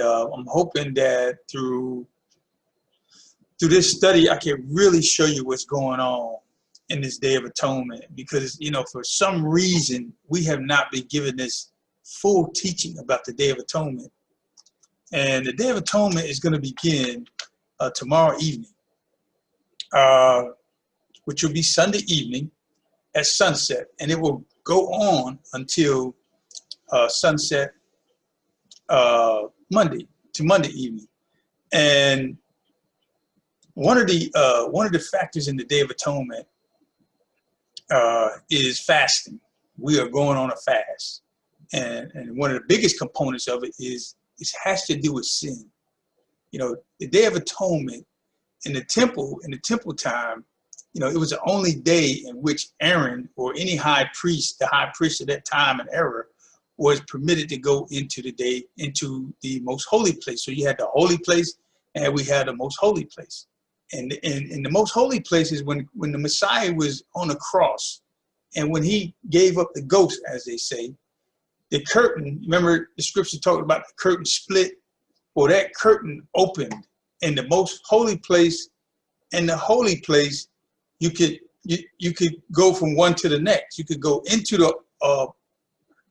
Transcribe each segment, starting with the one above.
I'm hoping that through this study, I can really show you what's going on in this Day of Atonement, because, for some reason, we have not been given this full teaching about the Day of Atonement. And the Day of Atonement is going to begin tomorrow evening, which will be Sunday evening at sunset. And it will go on until sunset Monday evening. And one of the factors in the Day of Atonement is fasting. We are going on a fast, and one of the biggest components of it has to do with sin. The Day of Atonement in the temple time, it was the only day in which Aaron or any high priest, the high priest at that time and era, was permitted to go into the most holy place. So you had the holy place, and we had the most holy place. And in the most holy place is when the Messiah was on the cross, and when he gave up the ghost, as they say, the curtain, remember the scripture talked about the curtain split? Well, that curtain opened in the most holy place. In the holy place, you could go from one to the next. You could go into the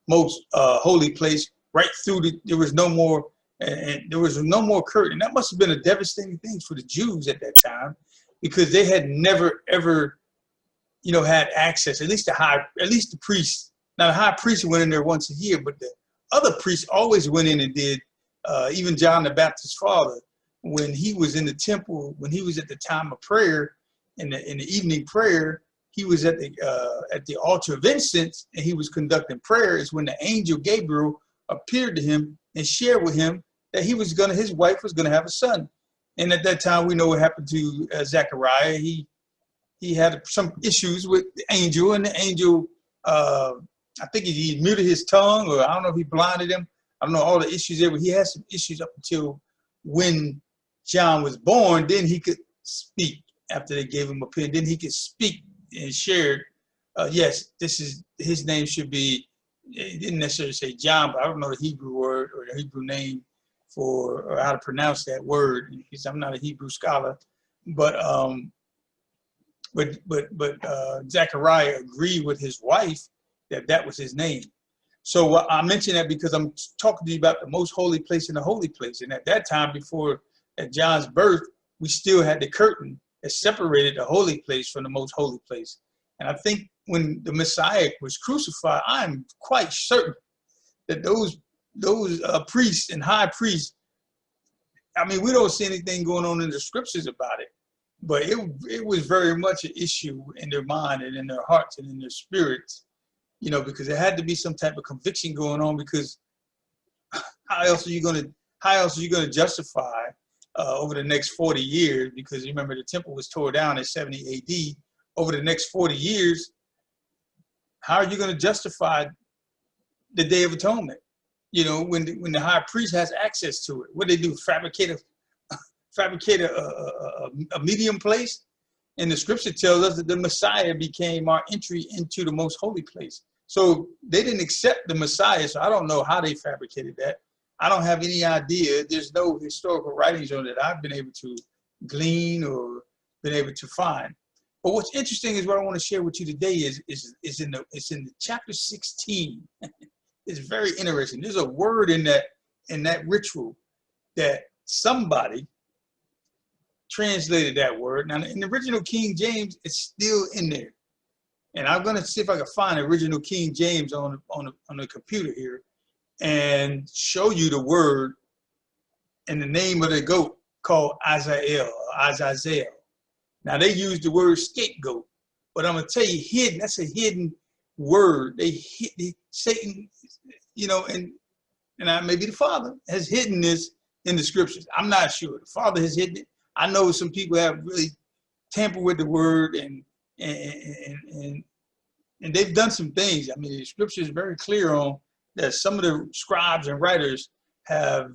most holy place right through there was no more. And there was no more curtain. That must have been a devastating thing for the Jews at that time, because they had never ever, had access. At least the priests. Now the high priest went in there once a year, but the other priests always went in and did. Even John the Baptist's father, when he was in the temple, when he was at the time of prayer, in the evening prayer, he was at the altar of incense, and he was conducting prayer. Is when the angel Gabriel appeared to him and shared with him that his wife was gonna have a son. And at that time, we know what happened to Zechariah. He had some issues with the angel, and the angel, I think he muted his tongue, or I don't know if he blinded him. I don't know all the issues there, but he had some issues up until when John was born. Then he could speak after they gave him a pen. Then he could speak and shared, yes, his name should be. It didn't necessarily say John, but I don't know the Hebrew word or the Hebrew name or how to pronounce that word, because I'm not a Hebrew scholar. But Zechariah agreed with his wife that was his name. So I mention that because I'm talking to you about the most holy place and the holy place. And at that time, at John's birth, we still had the curtain that separated the holy place from the most holy place. And I think when the Messiah was crucified, I'm quite certain that those priests and high priests, I mean, we don't see anything going on in the scriptures about it, but it was very much an issue in their mind and in their hearts and in their spirits, because there had to be some type of conviction going on, because how else are you going to justify over the next 40 years? Because remember, the temple was tore down in 70 AD. Over the next 40 years, how are you going to justify the Day of Atonement? When the high priest has access to it, what do they do? Fabricate a medium place? And the scripture tells us that the Messiah became our entry into the most holy place. So they didn't accept the Messiah. So I don't know how they fabricated that. I don't have any idea. There's no historical writings on it that I've been able to glean or been able to find. But what's interesting is what I want to share with you today is in the chapter 16. It's very interesting. There's a word in that ritual that somebody translated that word. Now in the original King James, it's still in there. And I'm going to see if I can find the original King James on the computer here and show you the word and the name of the goat called Azazel. Now they use the word scapegoat, but I'm gonna tell you, hidden. That's a hidden word. Satan, and maybe the Father has hidden this in the scriptures. I'm not sure. The Father has hidden it. I know some people have really tampered with the word, and they've done some things. I mean, the scripture is very clear on that. Some of the scribes and writers have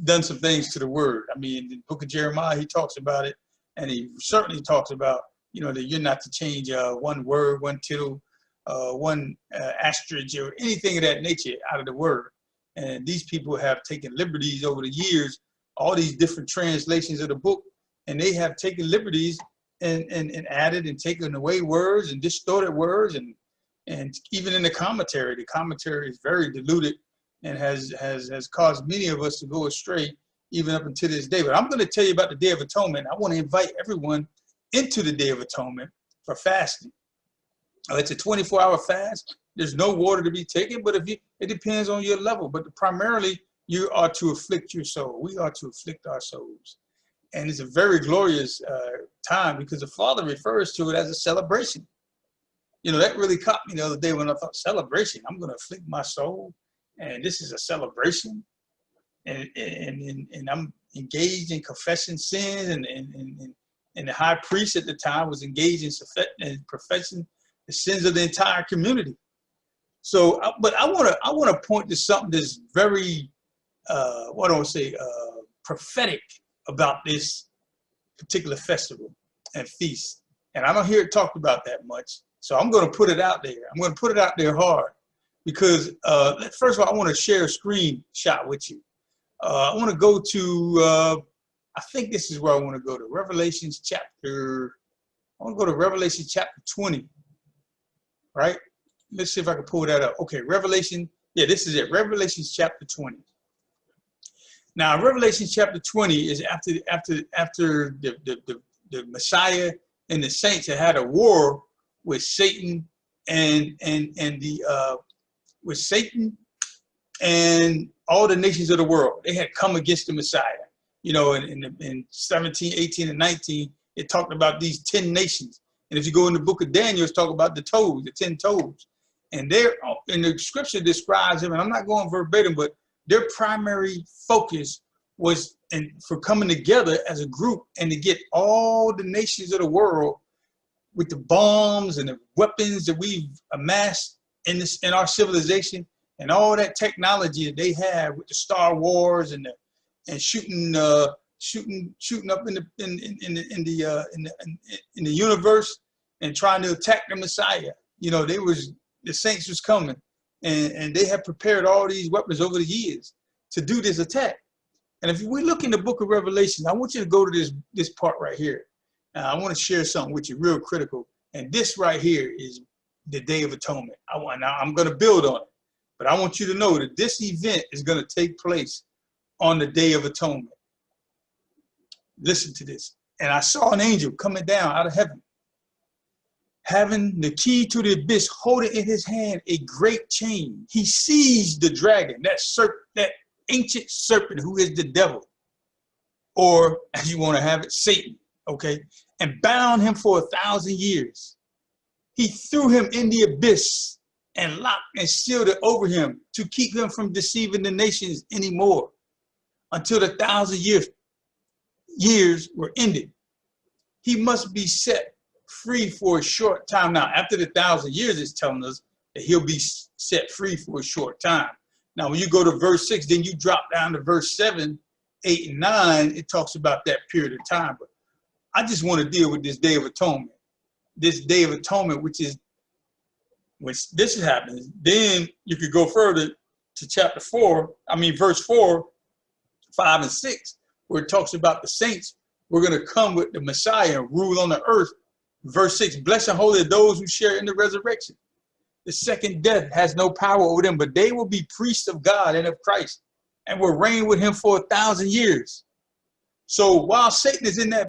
done some things to the word. I mean, in the book of Jeremiah, he talks about it. And he certainly talks about, that you're not to change one word, one tittle, one asterisk, or anything of that nature out of the word. And these people have taken liberties over the years, all these different translations of the book, and they have taken liberties and added and taken away words and distorted words, and even in the commentary is very diluted and has caused many of us to go astray even up until this day. But I'm going to tell you about the Day of Atonement. I want to invite everyone into the Day of Atonement for fasting. It's a 24-hour fast. There's no water to be taken, but it depends on your level. But primarily, you are to afflict your soul. We are to afflict our souls. And it's a very glorious time because the Father refers to it as a celebration. You know, that really caught me the other day when I thought, celebration, I'm going to afflict my soul. And this is a celebration. And I'm engaged in confessing sins. And the high priest at the time was engaged in professing the sins of the entire community. So, but I want to point to something that's very, prophetic about this particular festival and feast. And I don't hear it talked about that much. So I'm going to put it out there. I'm going to put it out there hard because, first of all, I want to share a screenshot with you. I want to go to, I think this is where I want to go to, Revelations chapter 20. Right? Let's see if I can pull that up. Okay, Revelation. Yeah, this is it. Revelation chapter 20. Now, Revelation chapter 20 is after the Messiah and the saints had a war with Satan and all the nations of the world. They had come against the Messiah. You know, in 17, 18, and 19, it talked about these 10 nations. And if you go in the book of Daniel, it's talking about the 10 toes. And the scripture describes them, and I'm not going verbatim, but their primary focus was for coming together as a group and to get all the nations of the world with the bombs and the weapons that we've amassed in our civilization and all that technology that they have with the Star Wars and shooting up in the universe and trying to attack the Messiah. You know, the saints was coming, and they had prepared all these weapons over the years to do this attack. And if we look in the book of Revelation, I want you to go to this part right here. Now, I want to share something with you real critical. And this right here is the Day of Atonement. I'm going to build on it, but I want you to know that this event is going to take place on the Day of Atonement. Listen to this. And I saw an angel coming down out of heaven, having the key to the abyss, holding in his hand a great chain. He seized the dragon, that ancient serpent who is the devil, or as you want to have it, Satan, okay, and bound him for 1,000 years. He threw him in the abyss and locked and sealed it over him to keep him from deceiving the nations anymore until the 1,000 years were ended. He must be set free for a short time. Now, after the 1,000 years, it's telling us that he'll be set free for a short time. Now, when you go to verse 6, then you drop down to verse 7, 8, and 9, it talks about that period of time. But I just want to deal with this Day of Atonement. This Day of Atonement, which is, when this happens, then you could go further to verse 4, 5, and 6, where it talks about the saints. We're going to come with the Messiah and rule on the earth. Verse 6, blessed and holy are those who share in the resurrection. The second death has no power over them, but they will be priests of God and of Christ and will reign with him for 1,000 years. So while Satan is in that